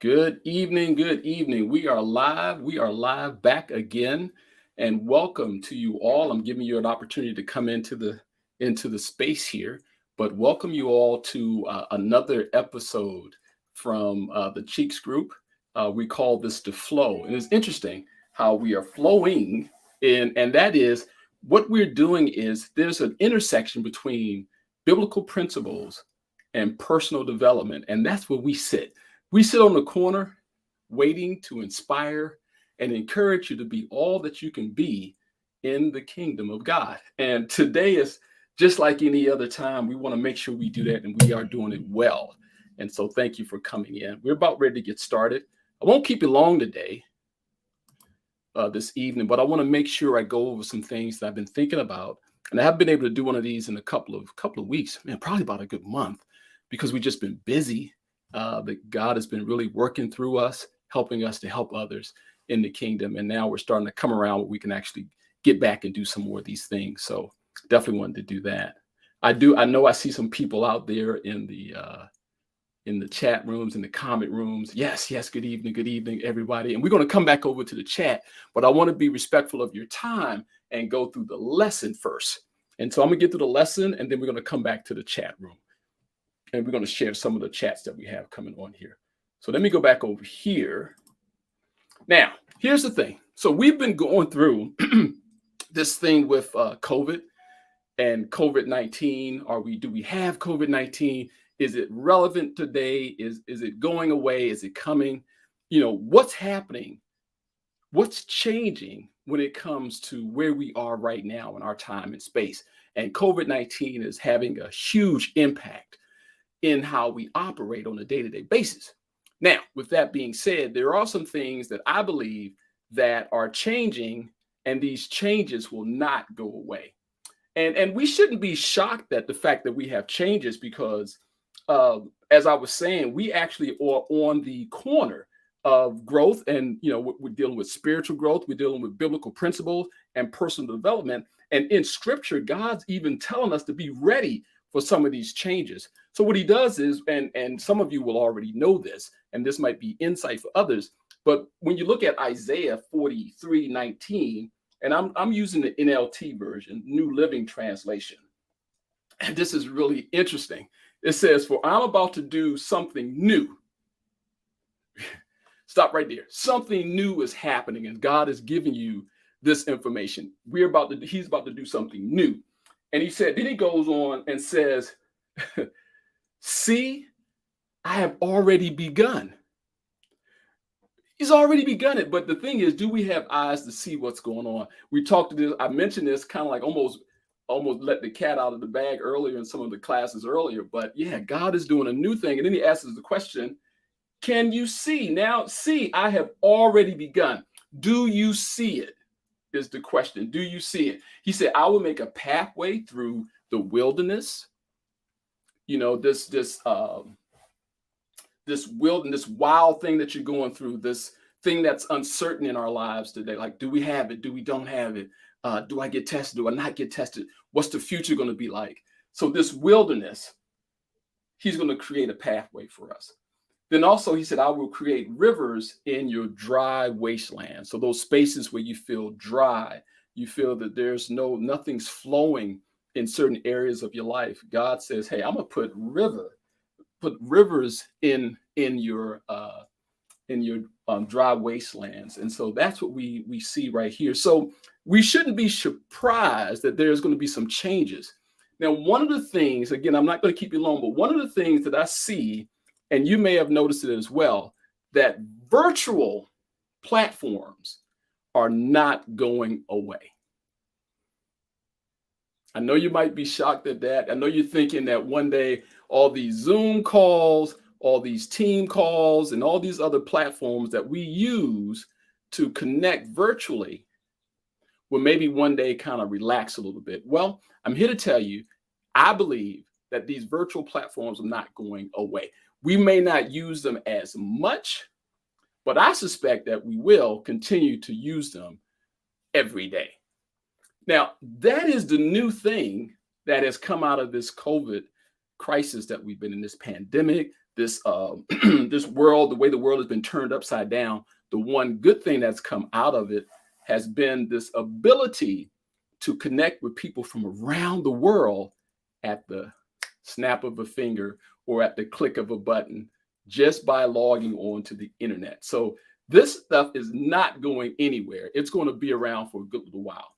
Good evening. Good evening. We are live. We are live back again, and welcome to you all. I'm giving you an opportunity to come into the space here, but welcome you all to another episode from the Cheeks Group. We call this the flow, and it's interesting how we are flowing in, and that is what we're doing is there's an intersection between biblical principles and personal development, and that's where we sit. We sit on the corner waiting to inspire and encourage you to be all that you can be in the kingdom of God. And today is just like any other time. We want to make sure we do that and we are doing it well. And so thank you for coming in. We're about ready to get started. I won't keep you long today, this evening, but I want to make sure I go over some things that I've been thinking about. And I haven't been able to do one of these in a couple of weeks, man, probably about a good month, because we've just been busy. That God has been really working through us, helping us to help others in the kingdom. And now we're starting to come around where we can actually get back and do some more of these things. So definitely wanted to do that. I know I see some people out there in the chat rooms, in the comment rooms. Yes, good evening, everybody. And we're going to come back over to the chat, but I want to be respectful of your time and go through the lesson first. And so I'm gonna get through the lesson, and then we're going to come back to the chat room. And we're going to share some of the chats that we have coming on here. So let me go back over here. Now, here's the thing. So we've been going through this thing with COVID and COVID-19. Do we have COVID-19? Is it relevant today? Is it going away? Is it coming? What's happening? What's changing when it comes to where we are right now in our time and space? And COVID-19 is having a huge impact in how we operate on a day-to-day basis. Now, with that being said, there are some things that I believe that are changing, and these changes will not go away. And we shouldn't be shocked at the fact that we have changes because, as I was saying, we actually are on the corner of growth, and we're dealing with spiritual growth, we're dealing with biblical principles and personal development. And in Scripture, God's even telling us to be ready for some of these changes. So what he does is, and some of you will already know this, and this might be insight for others, but when you look at Isaiah 43:19, and I'm using the NLT version, New Living Translation, and this is really interesting. It says, "For I'm about to do something new." Stop right there. Something new is happening, and God is giving you this information. He's about to do something new. And then he goes on and says, "See, I have already begun." He's already begun it. But the thing is, do we have eyes to see what's going on? I mentioned this kind of like almost let the cat out of the bag earlier in some of the classes earlier. But yeah, God is doing a new thing. And then he asks the question, can you see? Now, see, I have already begun. Do you see it? Is the question. Do you see it? He said, "I will make a pathway through the wilderness." This wilderness, wild thing that you're going through, this thing that's uncertain in our lives today. Like, do we have it? Do we don't have it? Do I get tested? Do I not get tested? What's the future going to be like? So this wilderness, he's going to create a pathway for us. Then also he said, "I will create rivers in your dry wasteland." So those spaces where you feel dry, you feel that nothing's flowing in certain areas of your life. God says, "Hey, I'm gonna put rivers in your dry wastelands." And so that's what we see right here. So we shouldn't be surprised that there's going to be some changes. Now, one of the things, again, I'm not going to keep you long, but one of the things that I see, and you may have noticed it as well, that virtual platforms are not going away. I know you might be shocked at that. I know you're thinking that one day all these Zoom calls, all these team calls, and all these other platforms that we use to connect virtually will maybe one day kind of relax a little bit. Well, I'm here to tell you, I believe that these virtual platforms are not going away. We may not use them as much, but I suspect that we will continue to use them every day. Now, that is the new thing that has come out of this COVID crisis that we've been in, this pandemic, this this world, the way the world has been turned upside down, the one good thing that's come out of it has been this ability to connect with people from around the world at the snap of a finger or at the click of a button just by logging on to the internet. So this stuff is not going anywhere. It's going to be around for a good little while.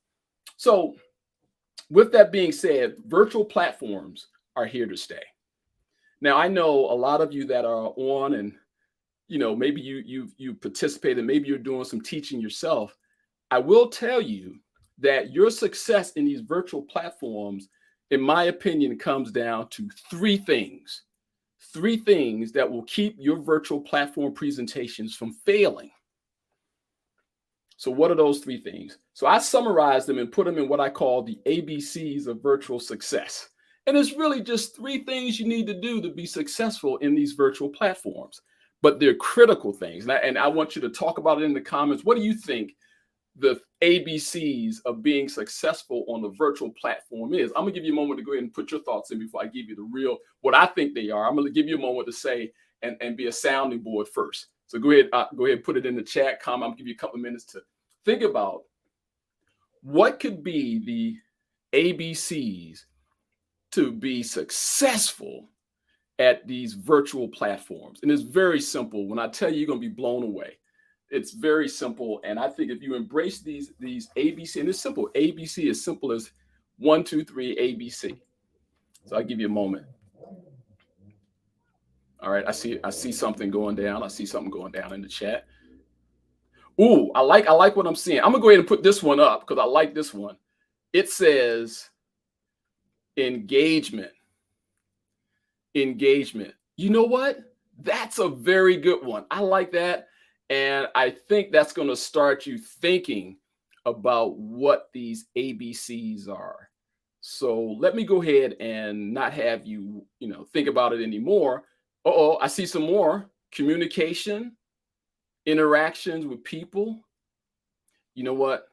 So with that being said, virtual platforms are here to stay. Now, I know a lot of you that are on, and maybe you participated, maybe you're doing some teaching yourself. I will tell you that your success in these virtual platforms, in my opinion, comes down to three things. Three things that will keep your virtual platform presentations from failing. So what are those three things? So I summarized them and put them in what I call the ABCs of virtual success. And it's really just three things you need to do to be successful in these virtual platforms. But they're critical things. And I want you to talk about it in the comments. What do you think the ABCs of being successful on the virtual platform is? I'm gonna give you a moment to go ahead and put your thoughts in before I give you the real, what I think they are. I'm gonna give you a moment to say and be a sounding board first. So go ahead and put it in the chat comment. I'm gonna give you a couple of minutes to think about what could be the ABCs to be successful at these virtual platforms. And it's very simple. When I tell you, you're gonna be blown away. It's very simple. And I think if you embrace these ABC, and it's simple, ABC is simple as 1, 2, 3, ABC. So I'll give you a moment. All right, I see something going down. I see something going down in the chat. Ooh, I like what I'm seeing. I'm gonna go ahead and put this one up because I like this one. It says engagement. Engagement. You know what? That's a very good one. I like that. And I think that's going to start you thinking about what these ABCs are. So let me go ahead and not have you, think about it anymore. Uh-oh, I see some more. Communication, interactions with people. You know what?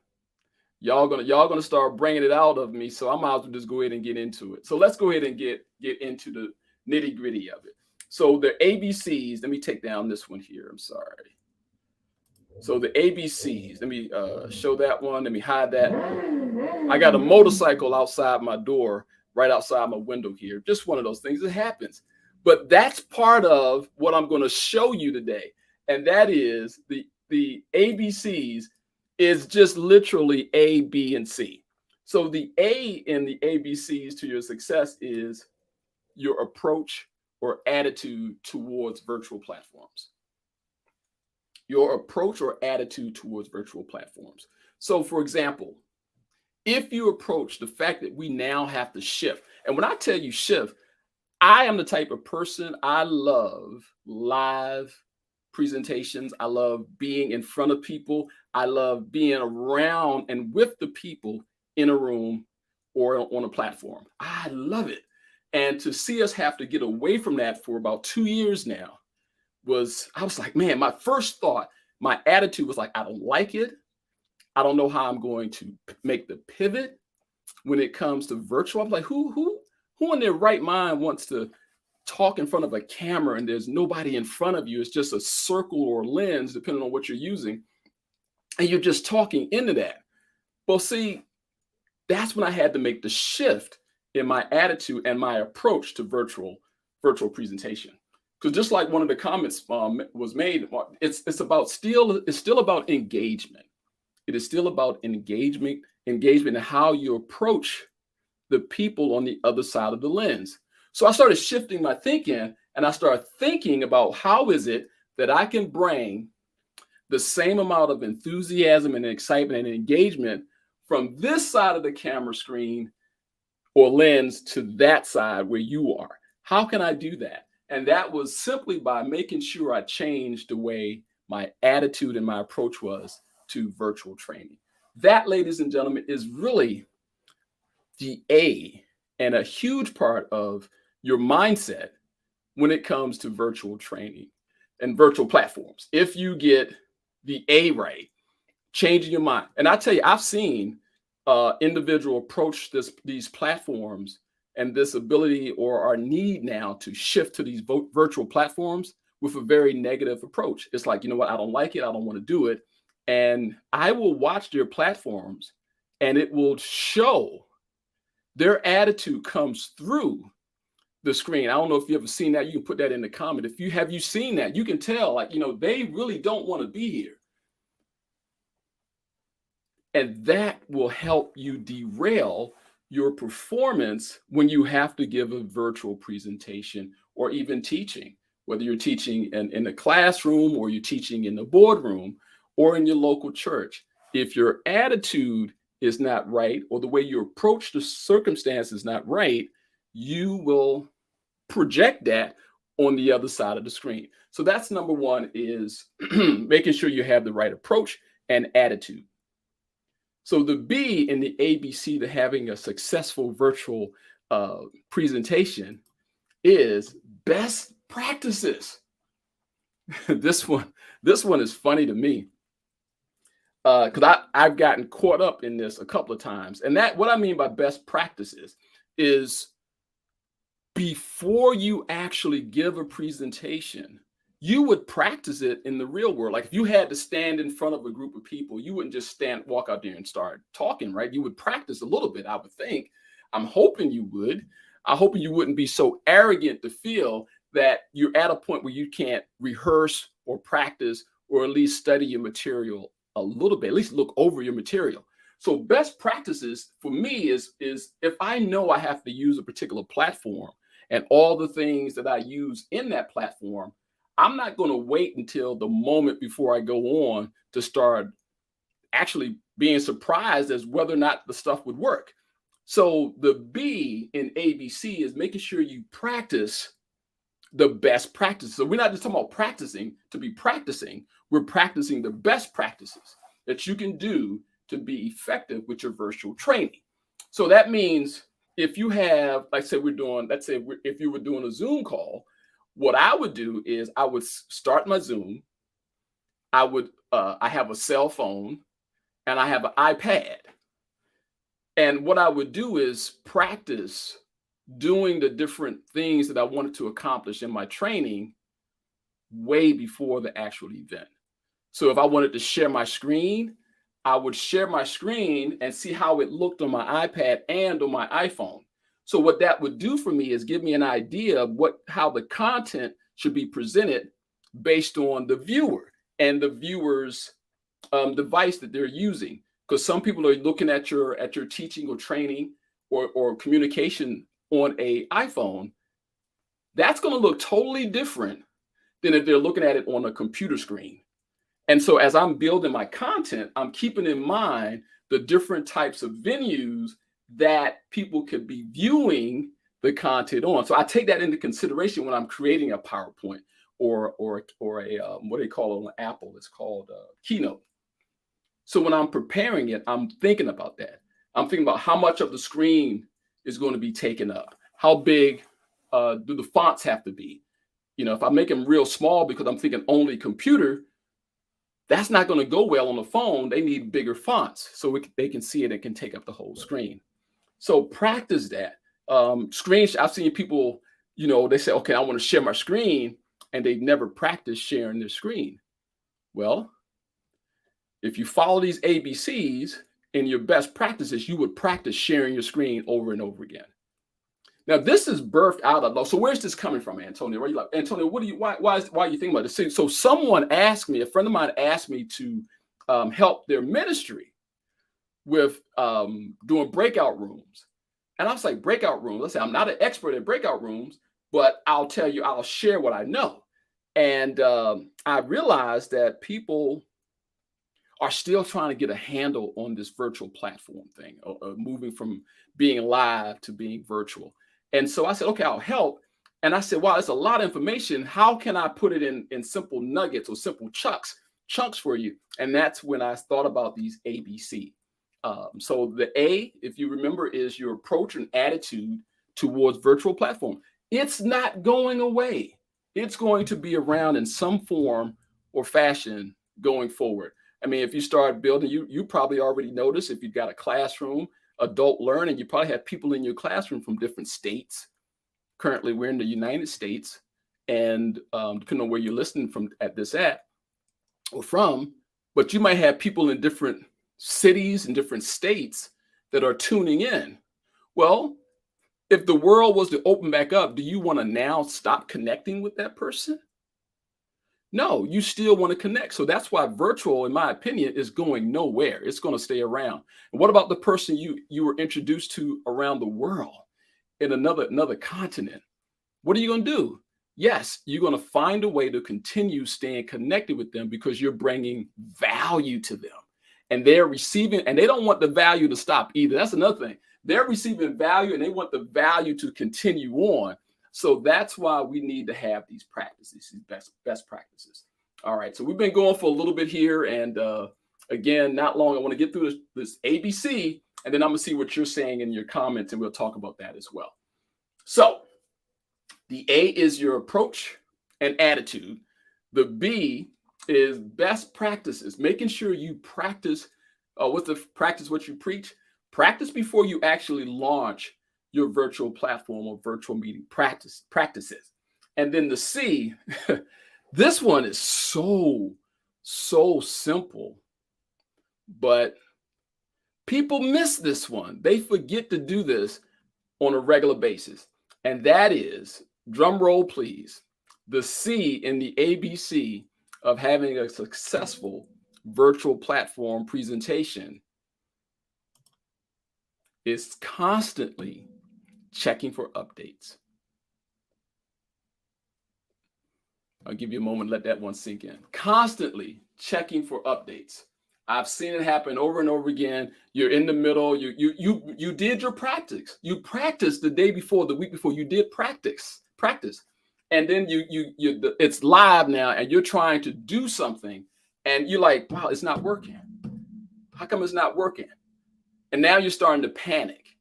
Y'all gonna start bringing it out of me. So I might as well just go ahead and get into it. So let's go ahead and get into the nitty gritty of it. So the ABCs, let me take down this one here. I'm sorry. So the ABCs, let me show that one. Let me hide that. I got a motorcycle outside my door, right outside my window here. Just one of those things that happens. But that's part of what I'm going to show you today. And that is the ABCs is just literally A, B, and C. So the A in the ABCs to your success is your approach or attitude towards virtual platforms. Your approach or attitude towards virtual platforms. So for example, if you approach the fact that we now have to shift, and when I tell you shift, I am the type of person, I love live presentations. I love being in front of people. I love being around and with the people in a room or on a platform. I love it. And to see us have to get away from that for about 2 years now, I was like, man, my first thought, my attitude was like, I don't like it. I don't know how I'm going to make the pivot when it comes to virtual. I'm like, who in their right mind wants to talk in front of a camera and there's nobody in front of you? It's just a circle or lens, depending on what you're using. And you're just talking into that. Well, see, that's when I had to make the shift in my attitude and my approach to virtual presentation. Because just like one of the comments was made, it's still about engagement. It is still about engagement and how you approach the people on the other side of the lens. So I started shifting my thinking, and I started thinking about how is it that I can bring the same amount of enthusiasm and excitement and engagement from this side of the camera screen or lens to that side where you are. How can I do that? And that was simply by making sure I changed the way my attitude and my approach was to virtual training. That, ladies and gentlemen, is really the A and a huge part of your mindset when it comes to virtual training and virtual platforms. If you get the A right, changing your mind. And I tell you, I've seen individual approach these platforms and this ability or our need now to shift to these virtual platforms with a very negative approach. It's like, you know what, I don't like it, I don't want to do it. And I will watch their platforms and it will show their attitude comes through the screen. I don't know if you ever seen that. You can put that in the comment. If you have you seen that, you can tell, like, you know, they really don't want to be here. And that will help you derail your performance when you have to give a virtual presentation or even teaching, whether you're teaching in the classroom or you're teaching in the boardroom or in your local church. If your attitude is not right or the way you approach the circumstance is not right, you will project that on the other side of the screen. So that's number one, is making sure you have the right approach and attitude. So the B in the ABC to having a successful virtual presentation is best practices. This one is funny to me because I've gotten caught up in this a couple of times. And that what I mean by best practices is before you actually give a presentation, you would practice it in the real world. Like if you had to stand in front of a group of people, you wouldn't just walk out there and start talking, right? You would practice a little bit, I would think. I'm hoping you would. I'm hoping you wouldn't be so arrogant to feel that you're at a point where you can't rehearse or practice or at least study your material a little bit, at least look over your material. So best practices for me is if I know I have to use a particular platform and all the things that I use in that platform, I'm not going to wait until the moment before I go on to start actually being surprised as whether or not the stuff would work. So the B in ABC is making sure you practice the best practices. So we're not just talking about practicing to be practicing. We're practicing the best practices that you can do to be effective with your virtual training. So that means if you have, like say if you were doing a Zoom call, what I would do is I would start my Zoom. I have a cell phone and I have an iPad. And what I would do is practice doing the different things that I wanted to accomplish in my training way before the actual event. So if I wanted to share my screen, I would share my screen and see how it looked on my iPad and on my iPhone. So what that would do for me is give me an idea of how the content should be presented based on the viewer and the viewer's device that they're using. Because some people are looking at your teaching or training or communication on a iPhone. That's going to look totally different than if they're looking at it on a computer screen. And so as I'm building my content, I'm keeping in mind the different types of venues that people could be viewing the content on. So I take that into consideration when I'm creating a PowerPoint or a what do they call it on Apple? It's called Keynote. So when I'm preparing it, I'm thinking about that. I'm thinking about how much of the screen is going to be taken up. How big do the fonts have to be? You know, if I make them real small because I'm thinking only computer, that's not going to go well on the phone. They need bigger fonts so they can see it and can take up the whole screen. So practice that. Screens, I've seen people, you know, they say, okay, I want to share my screen, and they've never practiced sharing their screen. Well, if you follow these ABCs in your best practices, you would practice sharing your screen over and over again. Now, this is birthed out of, so where's this coming from, Antonio? Where you like, Antonio, why are you thinking about this? So someone asked me, a friend of mine asked me to help their ministry with doing breakout rooms. And I was like, breakout rooms? Let's say I'm not an expert at breakout rooms, but I'll tell you, I'll share what I know. And I realized that people are still trying to get a handle on this virtual platform thing, moving from being live to being virtual. And so I said, okay, I'll help. And I said, wow, that's a lot of information. How can I put it in simple nuggets or simple chunks for you? And that's when I thought about these ABC. So the A, if you remember, is your approach and attitude towards virtual platform. It's not going away. It's going to be around in some form or fashion going forward. I mean, if you start building, you probably already noticed if you've got a classroom, adult learning, you probably have people in your classroom from different states. Currently, we're in the United States, and depending on where you're listening from at this at or from, but you might have people in different cities and different states that are tuning in. Well, if the world was to open back up, do you want to now stop connecting with that person? No, you still want to connect. So that's why virtual, in my opinion, is going nowhere. It's going to stay around. And what about the person you were introduced to around the world in another continent? What are you going to do? Yes, you're going to find a way to continue staying connected with them because you're bringing value to them. And they're receiving, and they don't want the value to stop either. That's another thing. They're receiving value and they want the value to continue on. So that's why we need to have these practices, these best practices. All right, so we've been going for a little bit here. And again, not long. I want to get through this ABC, and then I'm going to see what you're saying in your comments, and we'll talk about that as well. So the A is your approach and attitude. The B is best practices, making sure you practice practice what you preach. Practice before you actually launch your virtual platform or virtual meeting practices. And then the C, this one is so simple, but people miss this one. They forget to do this on a regular basis. And that is, drum roll please, the C in the ABC of having a successful virtual platform presentation is constantly checking for updates. I'll give you a moment, let that one sink in. Constantly checking for updates. I've seen it happen over and over again. You're in the middle. You did your practice. You practiced the day before, the week before. You did practice, and then it's live now, and you're trying to do something, and you're like, wow, it's not working. How come it's not working? And now you're starting to panic,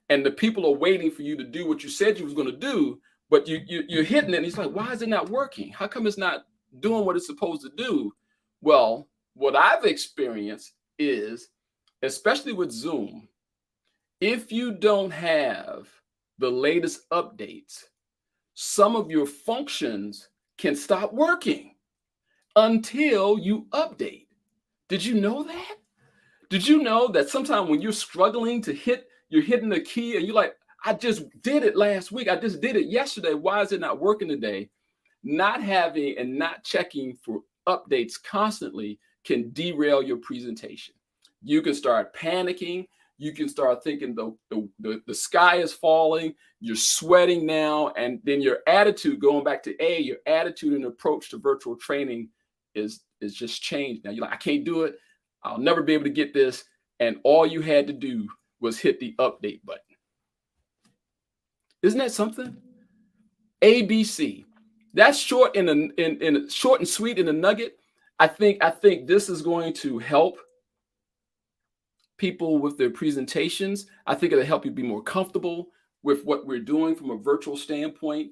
and the people are waiting for you to do what you said you was going to do, but you're hitting it, and it's like, why is it not working? How come it's not doing what it's supposed to do? Well, what I've experienced is, especially with Zoom, if you don't have the latest updates, some of your functions can stop working until you update. Did you know that? Did you know that sometimes when you're struggling to you're hitting the key and you're like, I just did it last week. I just did it yesterday. Why is it not working today? Not having and not checking for updates constantly can derail your presentation. You can start panicking. You can start thinking the sky is falling. You're sweating now. And then your attitude, going back to A, your attitude and approach to virtual training is just changed. Now you're like, I can't do it. I'll never be able to get this. And all you had to do was hit the update button. Isn't that something? ABC. That's short in short and sweet in a nugget. I think this is going to help people with their presentations. I think it'll help you be more comfortable with what we're doing from a virtual standpoint.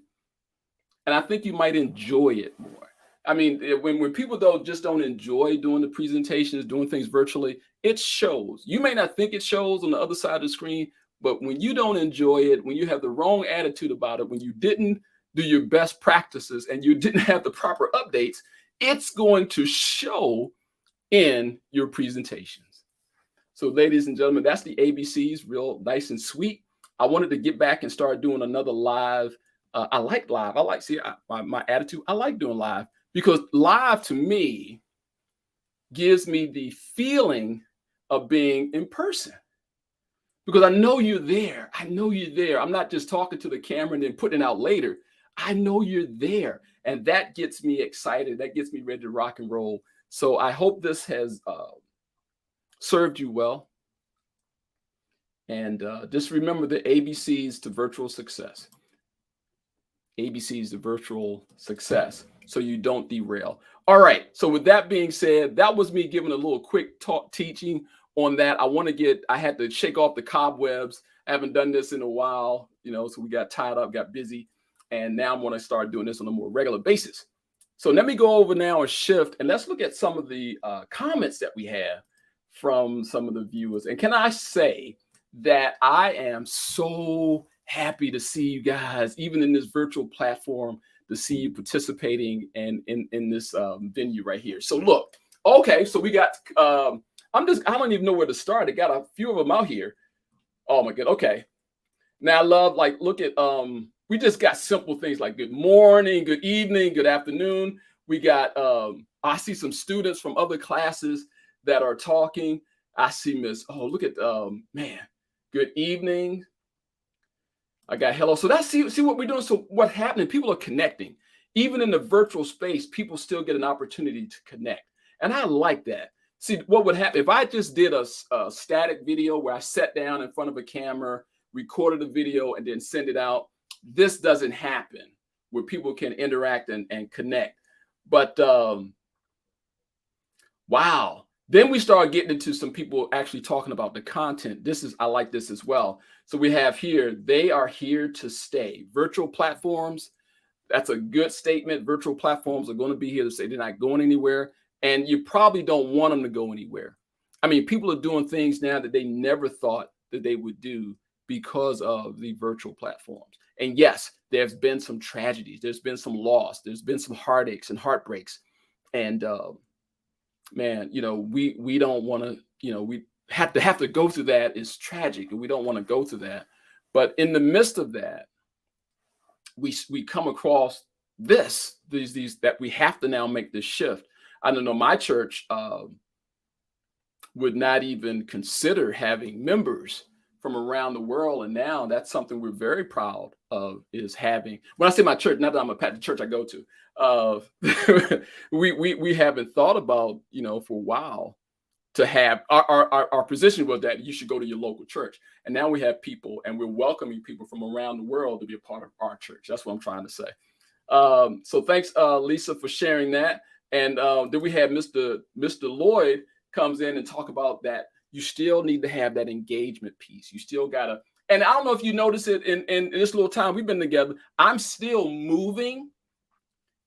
And I think you might enjoy it more. I mean, when people don't enjoy doing the presentations, doing things virtually, it shows. You may not think it shows on the other side of the screen, but when you don't enjoy it, when you have the wrong attitude about it, when you didn't do your best practices and you didn't have the proper updates, it's going to show in your presentations. So ladies and gentlemen, that's the ABCs, real nice and sweet. I wanted to get back and start doing another live. I like live. My attitude, I like doing live because live to me gives me the feeling of being in person. Because I know you're there. I know you're there. I'm not just talking to the camera and then putting it out later. I know you're there. And that gets me excited. That gets me ready to rock and roll. So I hope this has served you well. And just remember the ABCs to virtual success. ABCs to virtual success so you don't derail. All right. So with that being said, that was me giving a little quick teaching on that. I had to shake off the cobwebs. I haven't done this in a while, so we got tied up, got busy. And now I'm going to start doing this on a more regular basis. So let me go over now and shift, and let's look at some of the comments that we have from some of the viewers. And can I say that I am so happy to see you guys, even in this virtual platform, to see you participating and in this venue right here. So look, okay, so we got I don't even know where to start. I got a few of them out here. Oh my god, okay. Now I love, like, look at we just got simple things like good morning, good evening, good afternoon. We got I see some students from other classes that are talking. I see Miss, oh, look at man, good evening. I got hello. So that's, see what we're doing. So what happening? People are connecting. Even in the virtual space, people still get an opportunity to connect. And I like that. See, what would happen if I just did a static video where I sat down in front of a camera, recorded a video, and then send it out? This doesn't happen where people can interact and connect. But wow. Then we start getting into some people actually talking about the content. I like this as well. So we have here, they are here to stay. Virtual platforms, that's a good statement. Virtual platforms are going to be here to stay. They're not going anywhere. And you probably don't want them to go anywhere. I mean, people are doing things now that they never thought that they would do because of the virtual platforms. And yes, there's been some tragedies. There's been some loss. There's been some heartaches and heartbreaks. And man, we don't want to, we have to go through that. Is tragic, and we don't want to go through that. But in the midst of that, we come across these that we have to now make this shift. I don't know, my church would not even consider having members from around the world, and now that's something we're very proud of, is having. When I say my church, not that I'm the church I go to, we haven't thought about, for a while, to have our position was that you should go to your local church, and now we have people, and we're welcoming people from around the world to be a part of our church. That's what I'm trying to say. So thanks, Lisa, for sharing that. And then we have Mr. Lloyd comes in and talk about that you still need to have that engagement piece. You still gotta, and I don't know if you notice it in this little time we've been together, I'm still moving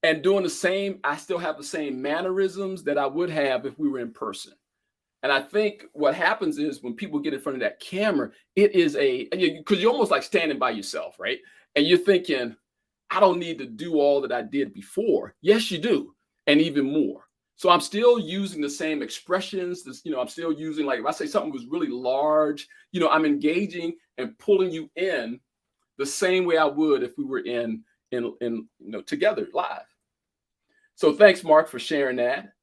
and doing the same. I still have the same mannerisms that I would have if we were in person. And I think what happens is when people get in front of that camera, it is because you're almost like standing by yourself, right? And you're thinking, I don't need to do all that I did before. Yes, you do. And even more. So I'm still using the same expressions. I'm still using, like, if I say something was really large, I'm engaging and pulling you in the same way I would if we were in together live. So thanks, Mark, for sharing that.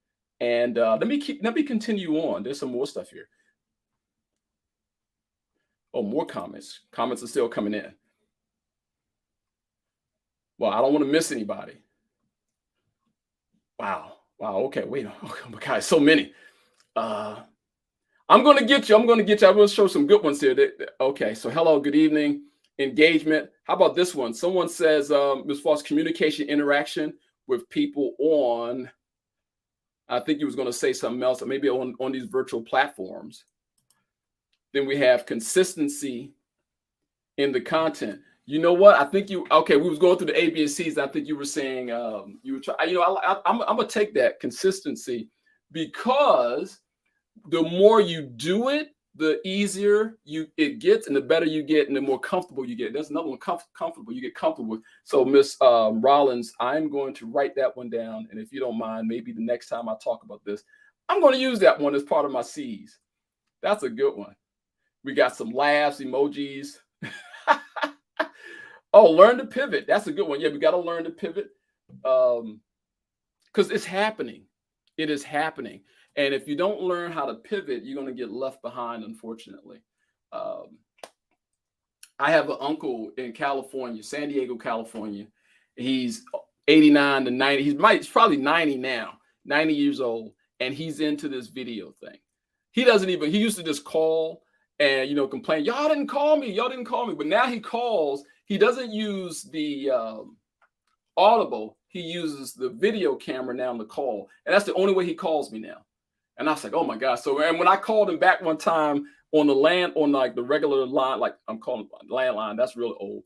And let me continue on. There's some more stuff here. Oh, more comments. Comments are still coming in. Well, I don't want to miss anybody. Wow. Okay. Wait. Oh my God. So many. I'm going to get you. I'm going to show some good ones here. Okay. So hello. Good evening. Engagement. How about this one? Someone says, Ms. Foss, communication, interaction with people on, I think he was going to say something else, or maybe on these virtual platforms. Then we have consistency in the content. You know what? I think we was going through the A, B, and C's. I think you were saying you were trying. I'm gonna take that consistency, because the more you do it, the easier it gets, and the better you get, and the more comfortable you get. There's another one, comfortable. You get comfortable with. So, Miss Rollins, I'm going to write that one down, and if you don't mind, maybe the next time I talk about this, I'm going to use that one as part of my C's. That's a good one. We got some laughs, emojis. Oh, learn to pivot. That's a good one. Yeah, we got to learn to pivot, because it's happening. It is happening. And if you don't learn how to pivot, you're going to get left behind, unfortunately. I have an uncle in California, San Diego, California. He's 89 to 90. He's probably 90 now, 90 years old. And he's into this video thing. He used to just call and, complain, y'all didn't call me. But now he calls. He doesn't use the audible. He uses the video camera now in the call. And that's the only way he calls me now. And I was like, oh my gosh. So, and when I called him back one time on the regular line, like I'm calling landline, that's really old.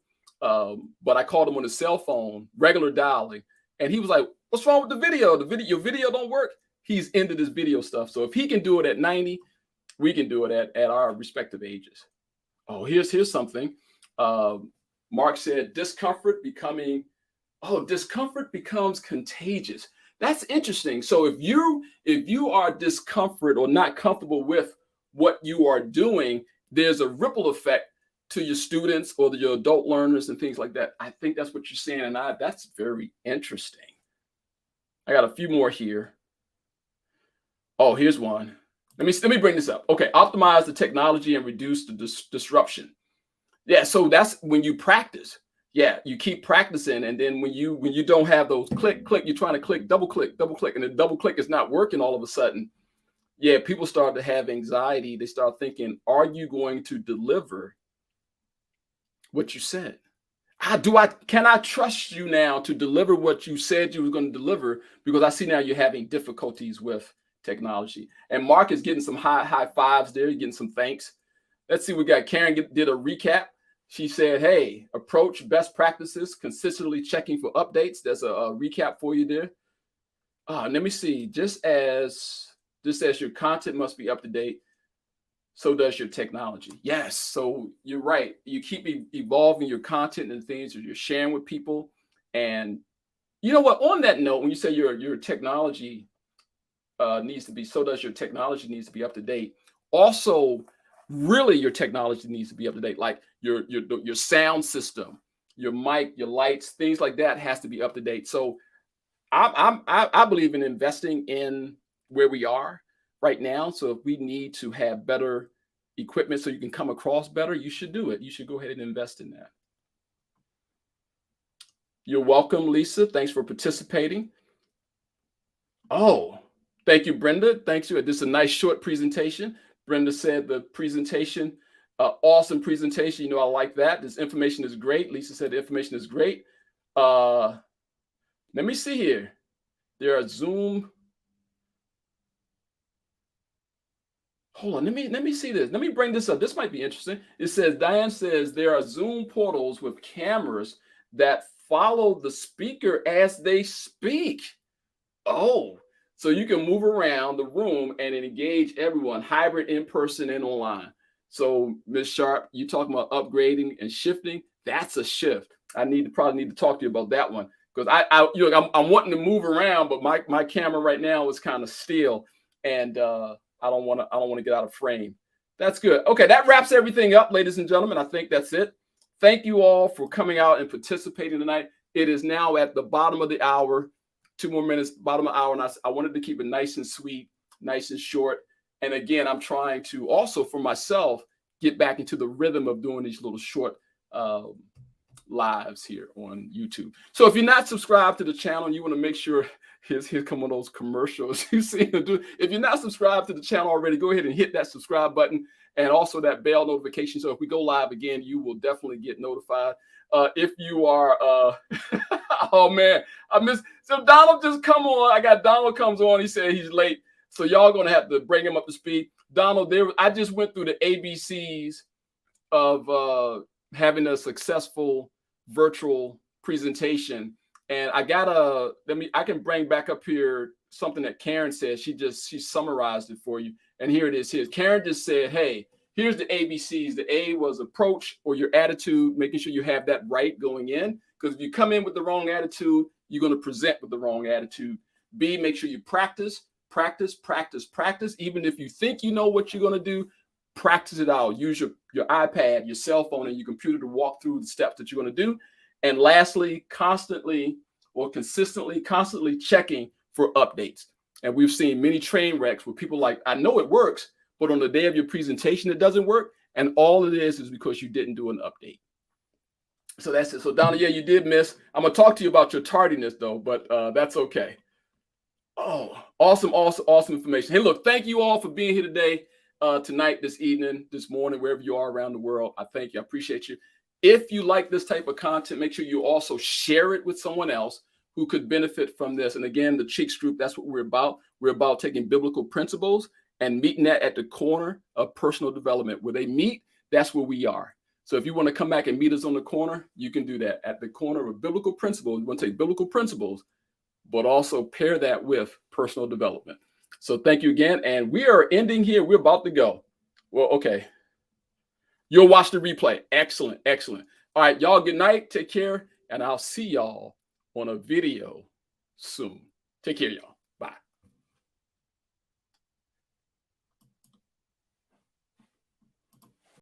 But I called him on his cell phone, regular dialing. And he was like, what's wrong with the video? Your video don't work. He's into this video stuff. So if he can do it at 90, we can do it at our respective ages. Oh, here's something. Uh, Mark said discomfort becomes contagious. That's interesting. So if you are discomfort or not comfortable with what you are doing, there's a ripple effect to your students or your adult learners and things like that. I think that's what you're saying, and that's very interesting. I got a few more here. Oh, here's one. Let me bring this up. Okay, optimize the technology and reduce the disruption. Yeah, so that's when you practice. Yeah, you keep practicing, and then when you don't have those click, you're trying to double click, and the double click is not working all of a sudden. Yeah, people start to have anxiety. They start thinking, "Are you going to deliver what you said? Can I trust you now to deliver what you said you were going to deliver? Because I see now you're having difficulties with technology." And Mark is getting some high fives there. You're getting some thanks. Let's see, we got Karen did a recap. She said, hey, approach best practices, consistently checking for updates. There's a recap for you there. Let me see. Just as your content must be up to date, so does your technology. Yes. So you're right. You keep evolving your content and things that you're sharing with people. And you know what? On that note, when you say your technology needs to be, so does your technology needs to be up to date. Also, really, your technology needs to be up to date. Like your sound system, your mic, your lights, things like that has to be up to date. So I believe in investing in where we are right now. So if we need to have better equipment so you can come across better, you should do it. You should go ahead and invest in that. You're welcome, Lisa. Thanks for participating. Oh, thank you, Brenda. Thanks you. This is a nice short presentation. Brenda said the presentation, awesome presentation. You know, I like that. This information is great. Lisa said the information is great. Let me see here. There are Zoom. Hold on. Let me see this. Let me bring this up. This might be interesting. It says, Diane says there are Zoom portals with cameras that follow the speaker as they speak. Oh, so you can move around the room and engage everyone, hybrid, in person, and online. So, Ms. Sharp, you talking about upgrading and shifting? That's a shift. Probably need to talk to you about that one because I'm wanting to move around, but my camera right now is kind of still, and I don't want to get out of frame. That's good. Okay, that wraps everything up, ladies and gentlemen. I think that's it. Thank you all for coming out and participating tonight. It is now at the bottom of the hour. 2 more minutes, bottom of the hour. And I wanted to keep it nice and sweet, nice and short. And again, I'm trying to also, for myself, get back into the rhythm of doing these little short lives here on YouTube. So if you're not subscribed to the channel, you want to make sure, here come one of those commercials you see them do. If you're not subscribed to the channel already, go ahead and hit that subscribe button and also that bell notification. So if we go live again, you will definitely get notified. If you are, oh man, I missed. So Donald just come on. I got Donald comes on. He said he's late. So y'all going to have to bring him up to speed. Donald, I just went through the ABCs of having a successful virtual presentation. And I can bring back up here something that Karen said. She summarized it for you. And here it is. Karen just said, hey, here's the ABCs. The A was approach or your attitude, making sure you have that right going in. Because if you come in with the wrong attitude, you're going to present with the wrong attitude. B, make sure you practice. Even if you think you know what you're going to do, practice it out. Use your iPad, your cell phone, and your computer to walk through the steps that you're going to do. And lastly, consistently checking for updates. And we've seen many train wrecks where people like, I know it works, but on the day of your presentation, it doesn't work. And all it is because you didn't do an update. So that's it. So Donna, yeah, you did miss. I'm going to talk to you about your tardiness though, but that's okay. Oh, awesome information. Hey, look, thank you all for being here today, tonight, this evening, this morning, wherever you are around the world. I thank you. I appreciate you. If you like this type of content, make sure you also share it with someone else who could benefit from this. And again, the Cheeks Group, that's what we're about. We're about taking biblical principles and meeting that at the corner of personal development. Where they meet, that's where we are. So if you want to come back and meet us on the corner, you can do that at the corner of biblical principles. You want to take biblical principles, but also pair that with personal development. So thank you again. And we are ending here. We're about to go. Well, okay. You'll watch the replay. Excellent, excellent. All right, y'all, good night. Take care, and I'll see y'all on a video soon. Take care, y'all.